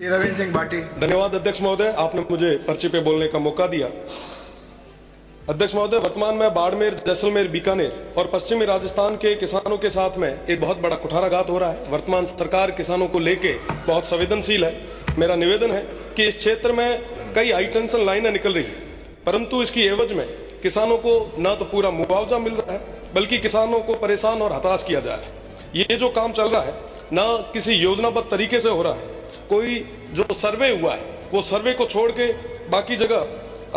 रविंद्र सिंह भाटी। धन्यवाद अध्यक्ष महोदय, आपने मुझे पर्चे पे बोलने का मौका दिया। अध्यक्ष महोदय, वर्तमान में बाड़मेर, जैसलमेर, बीकानेर और पश्चिमी राजस्थान के किसानों के साथ में एक बहुत बड़ा कुठाराघात हो रहा है। वर्तमान सरकार किसानों को लेके बहुत संवेदनशील है। मेरा निवेदन है कि इस क्षेत्र में कई हाई टेंशन लाइनें निकल रही है, परंतु इसकी एवज में किसानों को न तो पूरा मुआवजा मिल रहा है, बल्कि किसानों को परेशान और हताश किया जा रहा है। ये जो काम चल रहा है न किसी योजनाबद्ध तरीके से हो रहा है। कोई जो सर्वे हुआ है वो सर्वे को छोड़ के बाकी जगह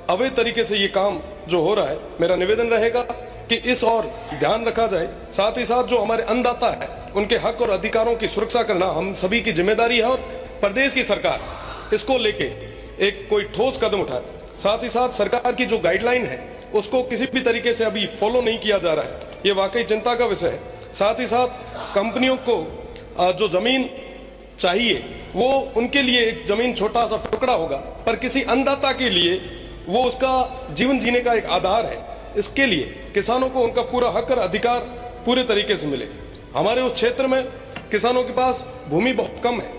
अवैध तरीके से ये काम जो हो रहा है। मेरा निवेदन रहेगा कि इस और ध्यान रखा जाए। साथ ही साथ जो हमारे अन्नदाता है उनके हक और अधिकारों की सुरक्षा करना हम सभी की जिम्मेदारी है और प्रदेश की सरकार इसको लेके एक कोई ठोस कदम उठाए। साथ ही साथ सरकार की जो गाइडलाइन है उसको किसी भी तरीके से अभी फॉलो नहीं किया जा रहा है, ये वाकई चिंता का विषय है। साथ ही साथ कंपनियों को जो जमीन चाहिए वो उनके लिए एक जमीन छोटा सा टुकड़ा होगा, पर किसी अन्नदाता के लिए वो उसका जीवन जीने का एक आधार है। इसके लिए किसानों को उनका पूरा हक और अधिकार पूरे तरीके से मिले। हमारे उस क्षेत्र में किसानों के पास भूमि बहुत कम है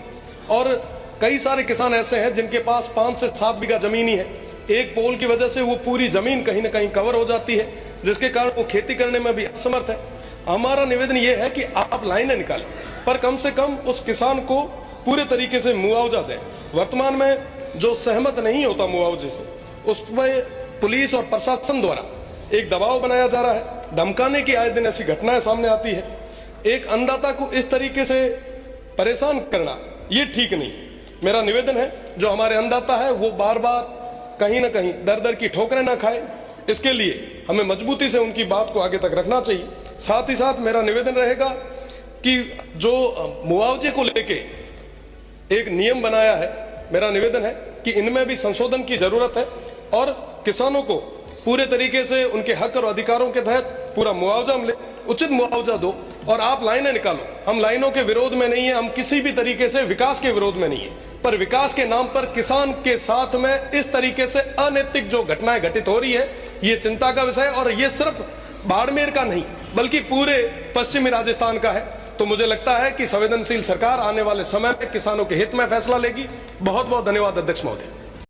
और कई सारे किसान ऐसे हैं जिनके पास 5 से 7 बीघा जमीन ही है। एक पोल की वजह से वो पूरी जमीन कहीं ना कहीं कवर हो जाती है, जिसके कारण वो खेती करने में भी असमर्थ है। हमारा निवेदन ये है कि आप लाइनें निकालें, पर कम से कम उस किसान को पूरे तरीके से मुआवजा दें। वर्तमान में जो सहमत नहीं होता मुआवजे से, उस पर पुलिस और प्रशासन द्वारा एक दबाव बनाया जा रहा है। धमकाने की आए दिन ऐसी घटनाएं सामने आती है। एक अन्नदाता को इस तरीके से परेशान करना ये ठीक नहीं है। मेरा निवेदन है जो हमारे अन्नदाता है वो बार बार कहीं ना कहीं दर दर की ठोकरें ना खाए, इसके लिए हमें मजबूती से उनकी बात को आगे तक रखना चाहिए। साथ ही साथ मेरा निवेदन रहेगा कि जो मुआवजे को लेके एक नियम बनाया है, मेरा निवेदन है कि इनमें भी संशोधन की जरूरत है और किसानों को पूरे तरीके से उनके हक और अधिकारों के तहत पूरा मुआवजा मिले, उचित मुआवजा दो। और आप लाइनें निकालो, हम लाइनों के विरोध में नहीं है, हम किसी भी तरीके से विकास के विरोध में नहीं है, पर विकास के नाम पर किसान के साथ में इस तरीके से अनैतिक जो घटनाएं घटित हो रही है ये चिंता का विषय है। और ये सिर्फ बाड़मेर का नहीं बल्कि पूरे पश्चिमी राजस्थान का है। तो मुझे लगता है कि संवेदनशील सरकार आने वाले समय में किसानों के हित में फैसला लेगी। बहुत बहुत धन्यवाद अध्यक्ष महोदय।